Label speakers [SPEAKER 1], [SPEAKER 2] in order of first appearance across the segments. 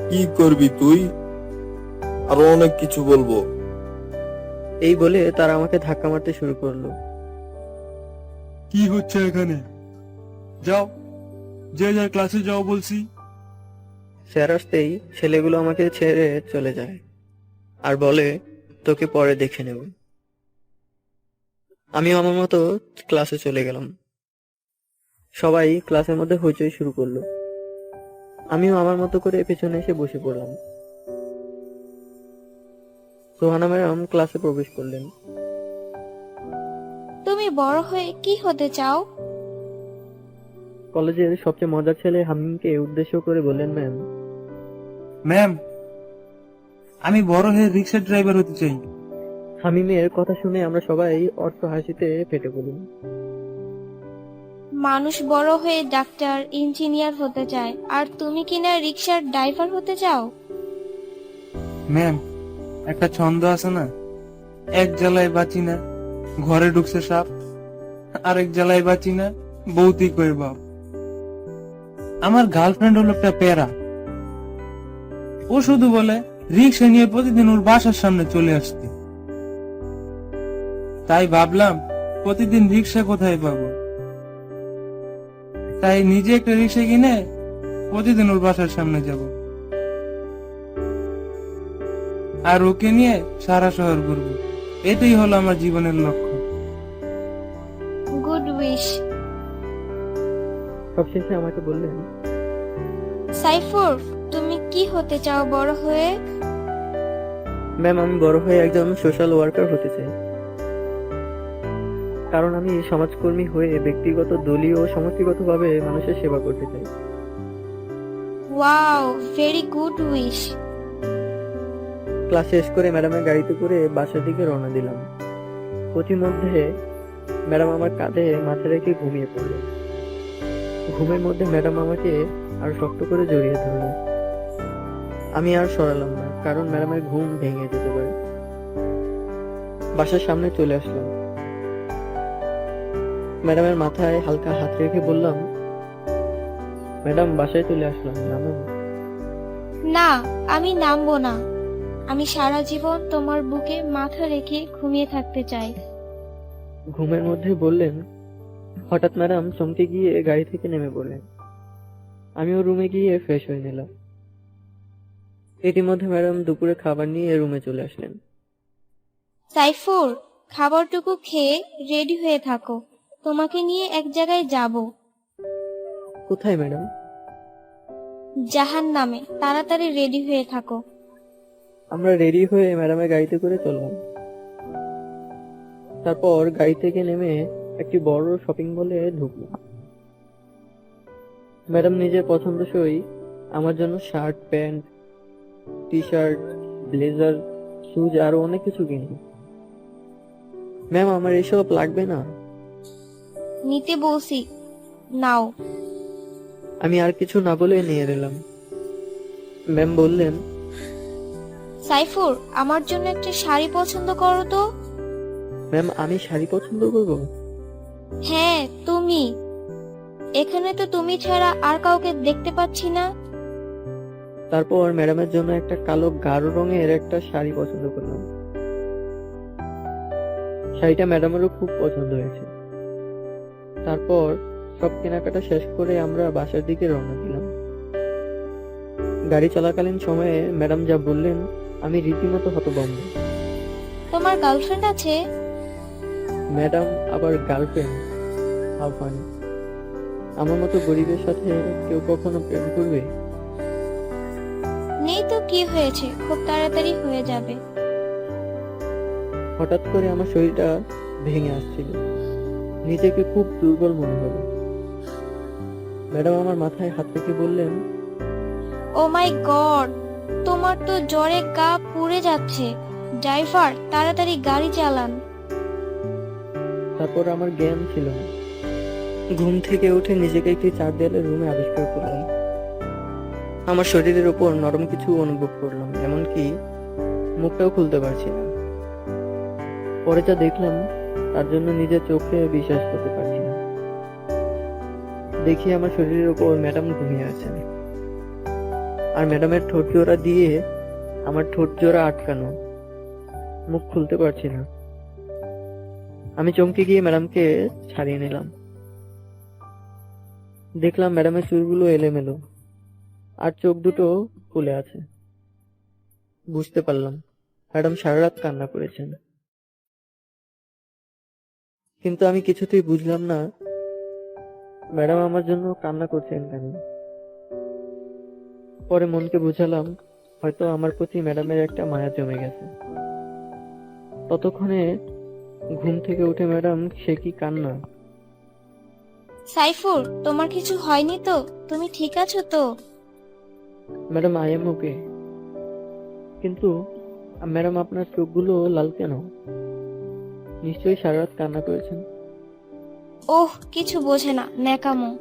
[SPEAKER 1] কি করবি তুই? আরো অনেক কিছু বলবো।
[SPEAKER 2] এই বলে তারা আমাকে ধাক্কা মারতে শুরু করলো।
[SPEAKER 3] কি হচ্ছে এখানে? যাও, যে যার ক্লাসে যাও বলছি।
[SPEAKER 2] স্যার আসতেই ছেলেগুলো আমাকে ছেড়ে চলে যায় আর বলে, তোকে পরে দেখে নেব। আমিও আমার মতো ক্লাসে চলে গেলাম। সবাই ক্লাসের মধ্যে হইচই শুরু করলো। আমিও আমার মতো করে পেছনে এসে বসে পড়লাম। সোহানা ম্যাডাম ক্লাসে প্রবেশ করলেন।
[SPEAKER 4] তুমি বড় হয়ে কি হতে চাও?
[SPEAKER 2] কলেজের সবচেয়ে মজার ছেলে হামিমকে উদ্দেশ্য করে বললেন, ম্যাম,
[SPEAKER 3] ম্যাম, আমি বড় হয়ে রিক্সা ড্রাইভার হতে চাই।
[SPEAKER 2] হামিমের কথা শুনে আমরা সবাই অট্ট হাসিতে ফেটে পড়ি।
[SPEAKER 4] মানুষ বড় হয়ে ডাক্তার, ইঞ্জিনিয়ার হতে চায়, আর তুমি কিনা রিক্সার ড্রাইভার হতে চাও?
[SPEAKER 3] ম্যাম, একটা ছন্দ আছে না, এক জ্বালায় বাঁচি না ঘরে ঢুকছে সাপ, আরেক জ্বালায় বাঁচি না বৌতি কই বাপ। আমার গার্লফ্রেন্ড হলো একটা প্যারা। ও শুধু বলে রিক্সা নিয়ে প্রতিদিন ওর বাসার সামনে চলে আসতে। তাই ভাবলাম প্রতিদিন রিক্সা কোথায় পাবো, তাই নিজে একটা রিক্সা কিনে প্রতিদিন ওর বাসার সামনে যাব, আর ওকে নিয়ে সারা শহর ঘুরবো। এটাই হলো আমার জীবনের লক্ষ্য।
[SPEAKER 4] Good wish.
[SPEAKER 2] সবশেষে আমাকে বললেন,
[SPEAKER 4] সাইফুর, তুমি কি হতে চাও বড় হয়ে?
[SPEAKER 2] ম্যাম, আমি বড় হয়ে একজন সোশ্যাল ওয়ার্কার হতে চাই। কারণ আমি সমাজকর্মী হয়ে ব্যক্তিগত, দলীয় ও সমষ্টিগতভাবে মানুষের সেবা করতে চাই।
[SPEAKER 4] Wow, very good wish.
[SPEAKER 2] Class শেষ করে ম্যাডামের গাড়িতে করে বাসার দিকে রওনা দিলাম। পথিমধ্যে ম্যাডাম আমার কাঁধে মাথা রেখে ঘুমিয়ে পড়ল। ঘুমের মধ্যে ম্যাডাম আমাকে আর শক্ত করে জড়িয়ে ধরল। আমি আর সরালাম না, কারণ ম্যাডামের ঘুম ভেঙে যেতে পারে। বাসার সামনে চলে আসলাম। ম্যাডামের মাথায় হালকা হাত রেখে বললাম, ম্যাডাম, বাসায় চলে আসলাম, নামুন।
[SPEAKER 4] না, আমি নামবো না। আমি সারা জীবন তোমার বুকে মাথা রেখে ঘুমিয়ে থাকতে চাই।
[SPEAKER 2] ঘুমের মধ্যে বললেন। হঠাৎ ম্যাডাম চমকে গিয়ে গাড়ি থেকে নেমে পড়লেন। আমিও রুমে গিয়ে ফ্রেশ হয়ে নিলাম। ইতিমধ্যে ম্যাডাম দুপুরে খাবার নিয়ে রুমে চলে আসলেন।
[SPEAKER 4] সাইফুর, খাবারটুকু খেয়ে রেডি হয়ে থাকো, তোমাকে নিয়ে এক জায়গায় যাব।
[SPEAKER 2] কোথায় ম্যাডাম?
[SPEAKER 4] জাহান্নামে। তাড়াতাড়ি রেডি হয়ে থাকো।
[SPEAKER 2] আমরা রেডি হয়ে ম্যাডামের গাড়িতে করে চললাম। তারপর গাড়ি থেকে নেমে একটি বড় শপিং মলে ঢুকলাম। ম্যাডাম নিজের পছন্দসই আমার জন্য shirt, pant, T shirt, blazer, shoes আরো অনেক কিছু কিনি। ম্যাম, আমার এসব লাগবে না।
[SPEAKER 4] নিতে বলছি, নাও।
[SPEAKER 2] আমি আর কিছু না বলে নিয়ে নিলাম। ম্যাম বললেন,
[SPEAKER 4] সাইফুর, আমার জন্য একটা শাড়ি পছন্দ করো তো।
[SPEAKER 2] ম্যাম, আমি শাড়ি পছন্দ করব?
[SPEAKER 4] হ্যাঁ, তুমি। এখানে তো তুমি ছাড়া আর কাউকে দেখতে পাচ্ছি না।
[SPEAKER 2] তারপর ম্যাডামের জন্য একটা কালো গাঢ় রঙের একটা শাড়ি পছন্দ করলাম। শাড়িটা ম্যাডামেরও খুব পছন্দ হয়েছে। তারপর সব কেনাকাটা শেষ করে আমরা বাসার দিকে রওনা দিলাম। গাড়ি চলাকালীন সময়ে ম্যাডাম যা বললেন, আমি রীতিমতো হতভম্ব।
[SPEAKER 4] তোমার গার্লফ্রেন্ড আছে?
[SPEAKER 2] ম্যাডাম আবার গার্লফ্রেন্ড? How funny! আমার মতো গরিবের সাথে কেউ কখনো প্রেম করবে?
[SPEAKER 4] নেই তো কি হয়েছে, খুব তাড়াতাড়ি হয়ে যাবে।
[SPEAKER 2] হঠাৎ করে আমার শরীরটা ভেঙে আসছিল। নিজেকে খুব দুর্বল মনে হলো। ম্যাডাম আমার মাথায় হাত রেখে বললেন,
[SPEAKER 4] ও মাই গড, তোমার তো জ্বরে গা পুড়ে যাচ্ছে। ড্রাইভার, তাড়াতাড়ি গাড়ি চালান।
[SPEAKER 2] তারপর আমার জ্ঞান ছিল না। ঘুম থেকে উঠে নিজেকে একটি চার দেয়ালের রুমে আবিষ্কার করলাম। আমার শরীরের উপর নরম কিছু অনুভব করলাম, এমনকি মুখটাও খুলতে পারছি না। পরে যা দেখলাম তার জন্য নিজের চোখে বিশ্বাস করতে পারছি না। দেখি আমার শরীরের উপর ম্যাডাম ঘুমিয়ে আছেন। আর ম্যাডামের ঠোঁট জোড়া দিয়ে আমার ঠোঁট জোড়া আটকানো, মুখ খুলতে পারছি না। আমি চমকে গিয়ে ম্যাডামকে ছাড়িয়ে নিলাম। দেখলাম ম্যাডামের চুলগুলো এলোমেলো আর চোখ দুটো ফুলে আছে। বুঝতে পারলাম ম্যাডাম সারা রাত কান্না করেছেন, কিন্তু আমি কিছুতেই বুঝলাম না ম্যাডাম আমার জন্য কান্না করছেন কেন। পরে মনকে বুঝালাম হয়তো আমার প্রতি ম্যাডামের একটা মায়া জমে গেছে। ততক্ষণে ঘুম থেকে উঠে ম্যাডাম সে কি কান্না!
[SPEAKER 4] সাইফুর, তোমার কিছু হয়নি তো? তুমি ঠিক আছো তো?
[SPEAKER 2] ম্যাডাম আই এম ওকে। কিন্তু ম্যাডাম আপনার চোখগুলো লাল কেন? নিশ্চয়ই সারা রাত কান্না করেছেন।
[SPEAKER 4] ওহ, কিছু বোঝে না, ন্যাকামো।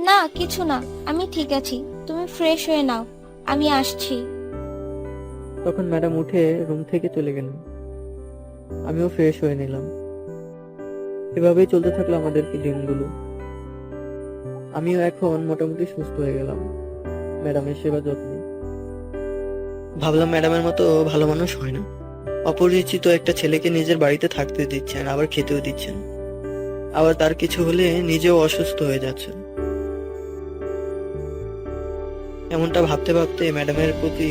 [SPEAKER 4] না, কিছু না, আমি ঠিক আছি। তুমি ফ্রেশ হয়ে নাও, আমি আসছি।
[SPEAKER 2] তখন ম্যাডাম উঠে রুম থেকে চলে গেলেন। আমিও ফ্রেশ হয়ে নিলাম। এভাবেই চলতে থাকলো আমাদের কি দিনগুলো। আমিও এখন মোটামুটি সুস্থ হয়ে গেলাম ম্যাডামের সেবা যত্নে। ভাবলাম ম্যাডামের মতো ভালো মানুষ হয় না। অপরিচিত একটা ছেলেকে নিজের বাড়িতে থাকতে দিচ্ছেন, আবার খেতেও দিচ্ছেন, আবার তার কিছু হলে নিজেও অসুস্থ হয়ে যাচ্ছেন। এমনটা ভাবতে ভাবতে ম্যাডামের প্রতি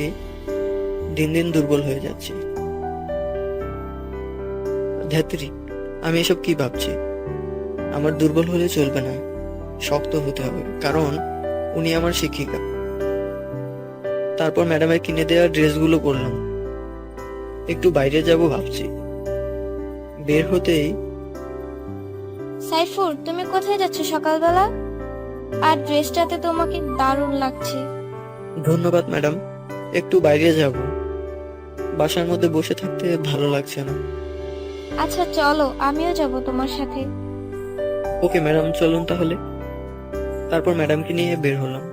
[SPEAKER 2] দিন দিন দুর্বল হয়ে যাচ্ছি। ধ্যাত্রী, আমি এসব কি ভাবছি? আমার দুর্বল হলে চলবে না, শক্ত হতে হবে, কারণ উনি আমার শিক্ষিকা। তারপর ম্যাডামের কিনে দেওয়া ড্রেসগুলো পরলাম। একটু বাইরে যাব ভাবছি। বের হতেই,
[SPEAKER 4] সাইফুর, তুমি কোথায় যাচ্ছ সকালবেলা? আর ড্রেসটাতে তোমাকে দারুণ লাগছে।
[SPEAKER 2] ধন্যবাদ ম্যাডাম, একটু বাইরে যাব, বাসার মধ্যে বসে থাকতে ভালো লাগছে না।
[SPEAKER 4] আচ্ছা চলো, আমিও যাব তোমার সাথে।
[SPEAKER 2] ওকে ম্যাডাম, চলুন তাহলে। তারপর ম্যাডামকে নিয়ে বের হলাম।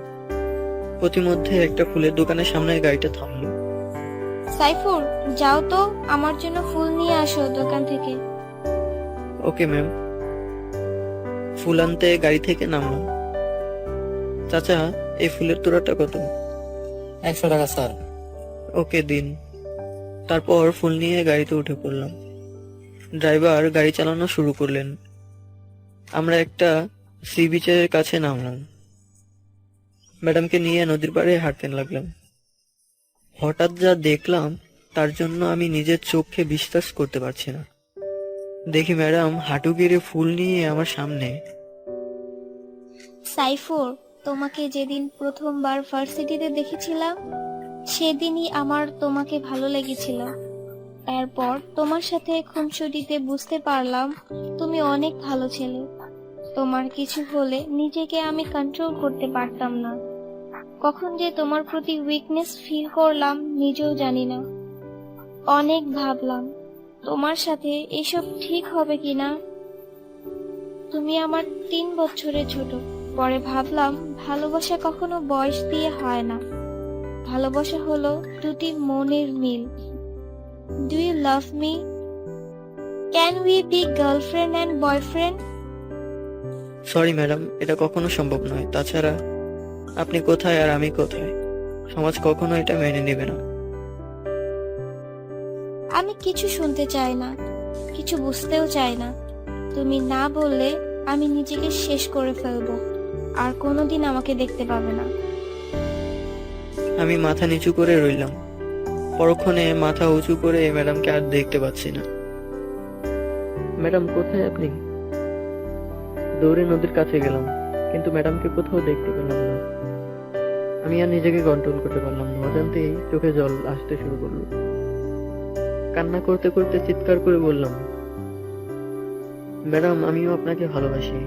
[SPEAKER 2] প্রতিমধ্যে একটা ফুলের দোকানের সামনে গাড়িটা থামলো।
[SPEAKER 4] সাইফুর, যাও তো, আমার জন্য ফুল নিয়ে আসো দোকান থেকে।
[SPEAKER 2] Okay ma'am. ফুল আনতে গাড়ি থেকে নামলাম। চাচা, এই ফুলের তোড়াটা কত?
[SPEAKER 1] 100 টাকা স্যার।
[SPEAKER 2] ওকে দিন। তারপর ফুল নিয়ে গাড়িতে উঠে পড়লাম। ড্রাইভার গাড়ি চালানো শুরু করলেন। আমরা একটা সি বিচের কাছে নামলাম। ম্যাডামকে নিয়ে নদীর পাড়ে হাঁটতে লাগলাম। হঠাৎ যা দেখলাম তার জন্য আমি নিজের চোখে বিশ্বাস করতে পারছি না। দেখি ম্যাডাম হাঁটু গেড়ে ফুল নিয়ে আমার সামনে।
[SPEAKER 4] সাইফুর, তোমাকে যেদিন প্রথমবার ভার্সিটিতে দেখেছিলাম সেদিনই আমার তোমাকে ভালো লেগেছিল। তারপর তোমার সাথে খুনসুটিতে বুঝতে পারলাম তুমি অনেক ভালো ছেলে। তোমার কিছু হলে নিজেকে আমি কন্ট্রোল করতে পারতাম না। কখন যে তোমার প্রতি উইকনেস ফিল করলাম নিজেও জানি না। অনেক ভাবলাম তোমার সাথে এসব ঠিক হবে কিনা। তুমি আমার 3 বছরের ছোট। পরে ভাবলাম ভালোবাসা কখনো বয়স দিয়ে হয় না। ভালোবাসা হলো দুটি মনের মিল। Do you love me? Can we be girlfriend and boyfriend?
[SPEAKER 2] Sorry madam, এটা কখনো সম্ভব নয়। তাছাড়া আপনি কোথায় আর আমি কোথায়, সমাজ কখনো এটা মেনে নেবে না।
[SPEAKER 4] আমি কিছু শুনতে চাই না, কিছু বুঝতেও চাই না। তুমি না বললে আমি নিজেকে শেষ করে ফেলবো, আর কোনোদিন আমাকে দেখতে পাবে না।
[SPEAKER 2] আমি মাথা নিচু করে রইলাম। পরক্ষণে মাথা উঁচু করে ম্যাডামকে আর দেখতে পাচ্ছি না। ম্যাডাম কোথায় আপনি? দৌড়ে নদীর কাছে গেলাম, কিন্তু ম্যাডামকে কোথাও দেখতে পেলাম না। আমি আর নিজেকে কন্ট্রোল করতে পারলাম না। অজান্তেই চোখে জল আসতে শুরু করলো। কান্না করতে করতে চিৎকার করে বললাম, ম্যাডাম আমিও আপনাকে ভালোবাসি,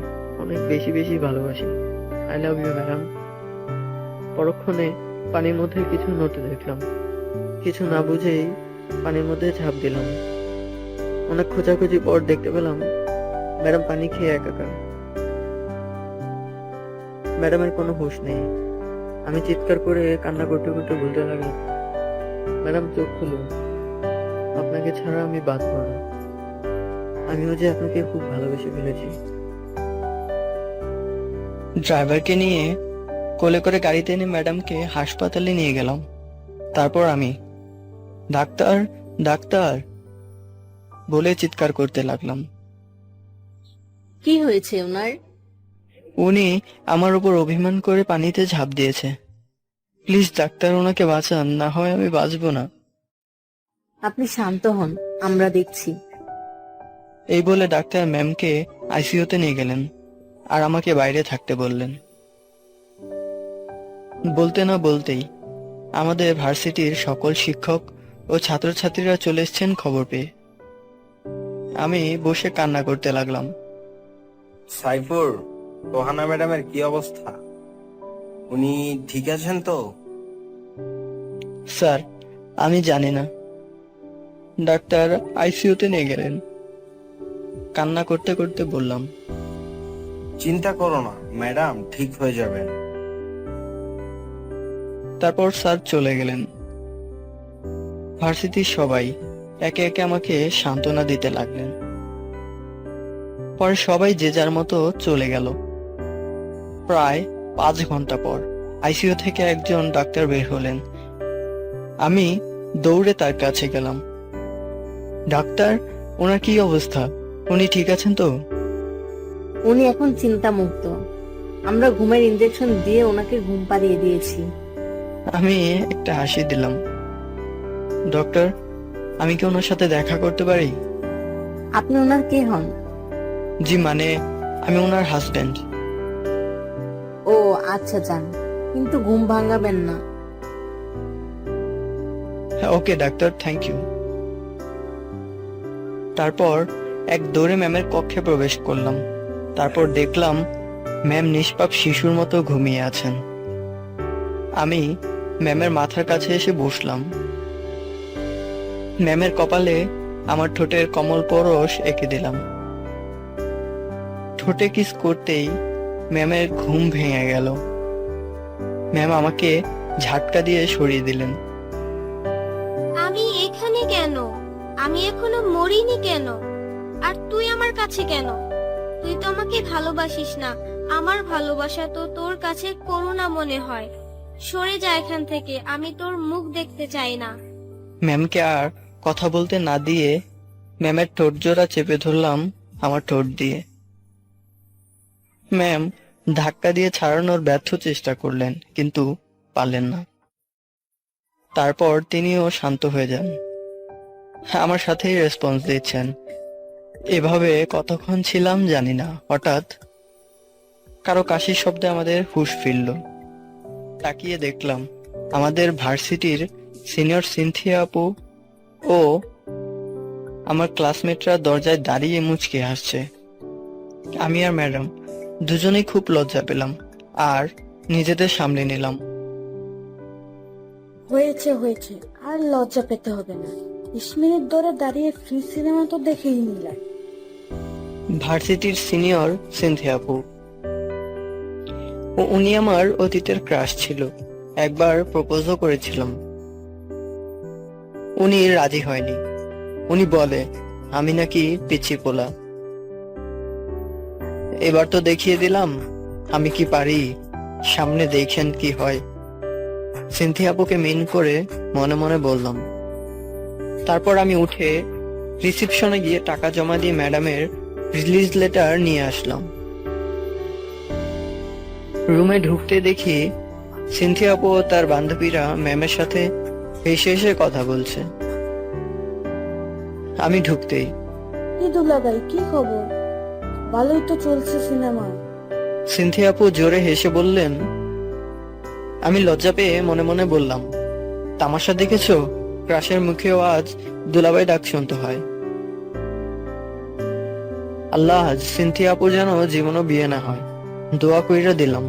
[SPEAKER 2] অনেক বেশি বেশি ভালোবাসি। I love you madam. পরক্ষণে পানির মধ্যে কিছু নড়তে দেখলাম। কিছু না বুঝেই পানির মধ্যে ঝাঁপ দিলাম। অনেক খোঁজাখুঁজি পর দেখতে পেলাম ম্যাডাম পানি খেয়ে একাকার। ম্যাডামের কোনো হুঁশ নেই। আমি চিৎকার করে কান্না করতে করতে বলতে লাগলাম, ম্যাডাম চোখ খুলুন, আপনাকে ছাড়া আমি বাঁচব না। আমিও যে আপনাকে খুব ভালোবেসে ফেলেছি। ড্রাইভারকে নিয়ে কোলে করে গাড়িতে এনে ম্যাডামকে হাসপাতালে নিয়ে গেলাম। তারপর আমি ডাক্তার ডাক্তার বলে চিৎকার করতে লাগলাম।
[SPEAKER 5] কি হয়েছে ওনার?
[SPEAKER 2] উনি আমার উপর অভিমান করে পানিতে ঝাঁপ দিয়েছে। প্লিজ ডাক্তার, ওনাকে বাঁচান, না হয় আমি বাঁচবো না।
[SPEAKER 5] আপনি শান্ত হন, আমরা দেখছি।
[SPEAKER 2] এই বলে ডাক্তার ম্যামকে আইসিইউতে নিয়ে গেলেন আর আমাকে বাইরে থাকতে বললেন। বলতে না বলতেই আমাদের ভার্সিটির সকল শিক্ষক ও ছাত্রছাত্রীরা চলে এসেছেন খবর পেয়ে। আমি বসে কান্না করতে লাগলাম।
[SPEAKER 1] সাইফুর, তোহানা ম্যাডামের কি অবস্থা? উনি ঠিক আছেন তো?
[SPEAKER 2] স্যার, আমি জানি না। ডাক্তার আইসিইউতে নিয়ে গেলেন। কান্না করতে করতে বললাম,
[SPEAKER 1] চিন্তা করো না, ম্যাডাম ঠিক হয়ে যাবেন।
[SPEAKER 2] তারপর স্যার চলে গেলেন। ভার্সিটির সবাই একে একে আমাকে সান্ত্বনা দিতে লাগলেন। পরে সবাই যে যার মতো চলে গেল। প্রায় 5 ঘন্টা পর আইসিইউ থেকে একজন ডাক্তার বের হলেন। আমি দৌড়ে তার কাছে গেলাম। ডাক্তার, ওনার কি অবস্থা? উনি ঠিক আছেন তো?
[SPEAKER 5] উনি এখন চিন্তামুক্ত। আমরা ঘুমের ইনজেকশন দিয়ে ওনাকে ঘুম পাড়িয়ে দিয়েছি।
[SPEAKER 2] আমি একটা হাসি দিলাম। ডক্টর, আমি কি ওনার সাথে দেখা করতে পারি?
[SPEAKER 5] আপনি ওনার কে হন?
[SPEAKER 2] জি, মানে আমি ওনার হাজবেন্ড।
[SPEAKER 5] ও আচ্ছা, যান, কিন্তু ঘুম ভাঙাবেন না।
[SPEAKER 2] ওকে ডাক্তার, থ্যাংক ইউ। তারপর এক দৌড়ে ম্যামের কক্ষে প্রবেশ করলাম। তারপর দেখলাম ম্যাম নিষ্পাপ শিশুর মতো ঘুমিয়ে আছেন। আমি ম্যামের মাথার কাছে এসে বসলাম। ম্যামের কপালে আমার ঠোঁটের কমল পরশ এঁকে দিলাম। ঠোঁটে কিস করতেই ম্যামের ঘুম ভেঙে গেল। ম্যাম আমাকে ঝাটকা দিয়ে সরিয়ে দিলেন।
[SPEAKER 4] আমি এখানে কেন? আমি এখনো মরিনি কেন? আর তুই আমার কাছে কেন? তুই তো আমাকে ভালোবাসিস না। আমার ভালোবাসা তো তোর কাছে করুণা মনে হয়। সরে যা এখান থেকে, আমি তোর মুখ দেখতে চাই না।
[SPEAKER 2] ম্যামকে আর কথা বলতে না দিয়ে ম্যামের ঠোঁট জোড়া চেপে ধরলাম আমার ঠোঁট দিয়ে। ম্যাম ধাক্কা দিয়ে ছাড়ানোর ব্যর্থ চেষ্টা করলেন, কিন্তু পারলেন না। তারপর তিনিও শান্ত হয়ে যান। আমার সাথেই রেসপন্স দিচ্ছেন। এভাবে কতক্ষণ ছিলাম জানি না। হঠাৎ কারো কাশির শব্দে আমাদের হুঁশ ফিরল। তাকিয়ে দেখলাম আমাদের ভার্সিটির সিনিয়র সিনথিয়া আপু ও আমার ক্লাসমেটরা দরজায় দাঁড়িয়ে মুচকে হাসছে। আমি আর ম্যাডাম দুজনেই খুব লজ্জা পেলাম আর নিজেদের সামলে নিলাম।
[SPEAKER 6] হয়েছে হয়েছে, আর লজ্জা পেতে হবে না। 20 মিনিট ধরে দাঁড়িয়ে ফ্রি সিনেমা তো দেখেই নিলাম।
[SPEAKER 2] ভার্সিটির সিনিয়র সিনথিয়া আপু, উনি আমার অতীতের ক্রাশ ছিল। একবার প্রপোজও করেছিলাম। উনি রাজি হয়নি। উনি বলে আমি নাকি পিচ্চি পোলা। এবার তো দেখিয়ে দিলাম আমি কি পারি, সামনে দেখেন কি হয়। সিনথিয়া আপুকে মিন করে মনে মনে বললাম। তারপর আমি উঠে রিসিপশনে গিয়ে টাকা জমা দিয়ে ম্যাডামের রিলিজ লেটার নিয়ে আসলাম। রুমে ঢুকতে দেখি সিনথিয়া আপু ও তার বান্ধবীরা ম্যামের সাথে হেসে হেসে কথা বলছে। আমি ঢুকতেই,
[SPEAKER 6] কি দুলাভাই, কি খবর? ভালোই তো চলছে সিনেমা।
[SPEAKER 2] সিনথিয়া আপু জোরে হেসে বললেন। আমি লজ্জা পেয়ে মনে মনে বললাম, তামাশা দেখেছো? ক্রাশের মুখেও আজ দুলাভাই ডাক শুনতে হয়। আল্লাহ সিনথিয়া আপু যেন জীবনও বিয়ে না হয়, দোয়া কইরা দিলাম।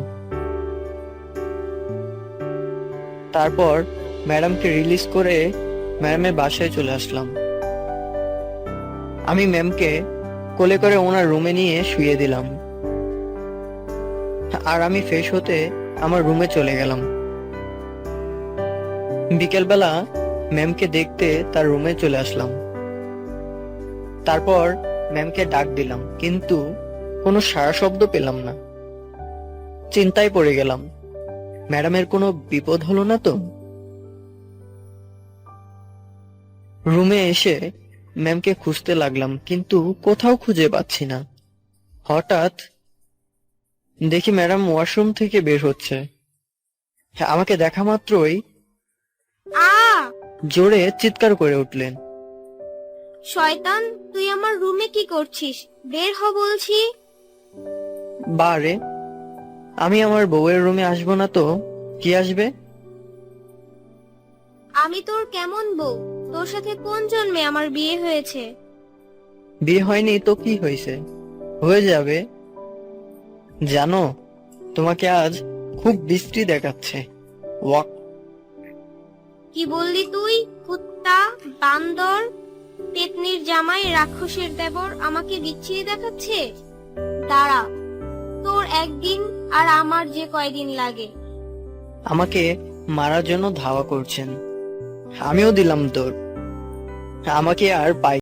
[SPEAKER 2] তারপর ম্যাডামকে রিলিজ করে ম্যাডামের বাসায় চলে আসলাম। আমি ম্যামকে কোলে করে ওনার রুমে নিয়ে শুয়ে দিলাম আর আমি ফ্রেশ হতে আমার রুমে চলে গেলাম। বিকেলবেলা ম্যামকে দেখতে তার রুমে চলে আসলাম। তারপর ম্যামকে ডাক দিলাম, কিন্তু কোনো সাড়া শব্দ পেলাম না। চিন্তায় পড়ে গেলাম। ম্যাডামের কোনো বিপদ হলো না তো? রুমে এসে ম্যামকে খুঁজতে লাগলাম, কিন্তু কোথাও খুঁজে পাচ্ছি না। হঠাৎ দেখি ম্যাডাম ওয়াশরুম থেকে বের হচ্ছে। হ্যাঁ, আমাকে দেখা মাত্রই
[SPEAKER 4] আ
[SPEAKER 2] জোরে চিৎকার করে উঠলেন।
[SPEAKER 4] শয়তান, তুই আমার রুমে কি করছিস? বের হ বলছি।
[SPEAKER 2] বারে, আমি আমার বউয়ের রুমে আসবো না তো কি আসবে?
[SPEAKER 4] আমি তোর কেমন বউ? তোর সাথে কোন জন্মে আমার বিয়ে হয়েছে?
[SPEAKER 2] বিয়ে হয়নি তো কি হয়েছে, হয়ে যাবে। জানো, তোমাকে আজ খুব বিশ্রী দেখাচ্ছে। ওয়াক।
[SPEAKER 4] কি বললি তুই? কুত্তা, বান্দর, পেতনির জামাই, রাক্ষসের দেবর আমাকে বিচ্ছিরি দেখাচ্ছে? দাঁড়া, তোর একদিন আর আমার যে কয়দিন লাগে।
[SPEAKER 2] আমাকে মারার জন্য ধাওয়া করছেন, আমিও দিলাম তোর। আমাকে আর পাই